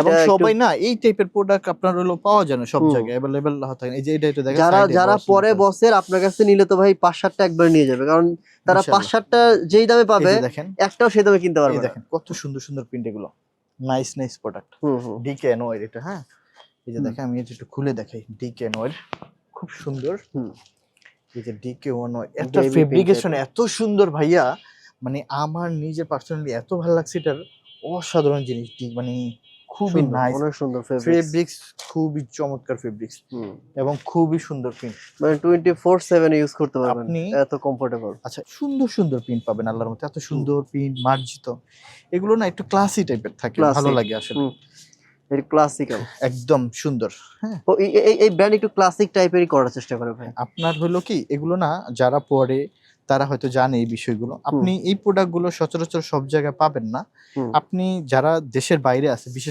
এবং সবাই না এই টাইপের প্রোডাক্ট আপনার হলো পাওয়া যায় না সব জায়গায় अवेलेबल থাকে না। এই যে এটা একটু দেখেন, যারা পরে বসের আপনার কাছে নিলে তো ভাই 5-7টা একবার নিয়ে যাবে, কারণ তারা 5-7টা যেই দামে পাবে দেখেন একটাও সেই দামে কিনতে পারবে এই না। দেখেন কত সুন্দর সুন্দর প্রিন্ট এগুলো, নাইস প্রোডাক্ট। ডিকে নোয়ের এটা, হ্যাঁ এই যে দেখেন আমি এটা একটু খুলে দেখাই, ডিকে নোয়ের খুব সুন্দর। এই যে ডিকে নোয়ের একটা ফেব্রিকেশন এত সুন্দর ভাইয়া, মানে আমার নিজের পার্সোনালি এত ভালো লাগছে, এটার অসাধারণ জিনিস, মানে খুবই নাইস, অনেক সুন্দর ফেব্রিক্স, খুবই চমৎকার ফেব্রিক্স এবং খুবই সুন্দর প্রিন্ট, মানে 24/7 ইউজ করতে পারবেন, আপনি এত কমফোর্টেবল। আচ্ছা সুন্দর সুন্দর প্রিন্ট পাবেন আল্লাহর মতে, এত সুন্দর প্রিন্ট মার্জিত, এগুলো না একটু ক্লাসি টাইপের থাকে, ভালো লাগে আসলে, এর ক্লাসিক্যাল একদম সুন্দর। হ্যাঁ তো এই ব্র্যান্ড একটু ক্লাসিক টাইপেরই করার চেষ্টা করে ভাই। আপনার হলো কি এগুলো না যারা পরে তারা হয়তো জানে এই বিষয়গুলো, আপনি এই প্রোডাক্টগুলো সচরাচর সব জায়গায় পাবেন না, আপনি যারা দেশের বাইরে আছে বিশেষ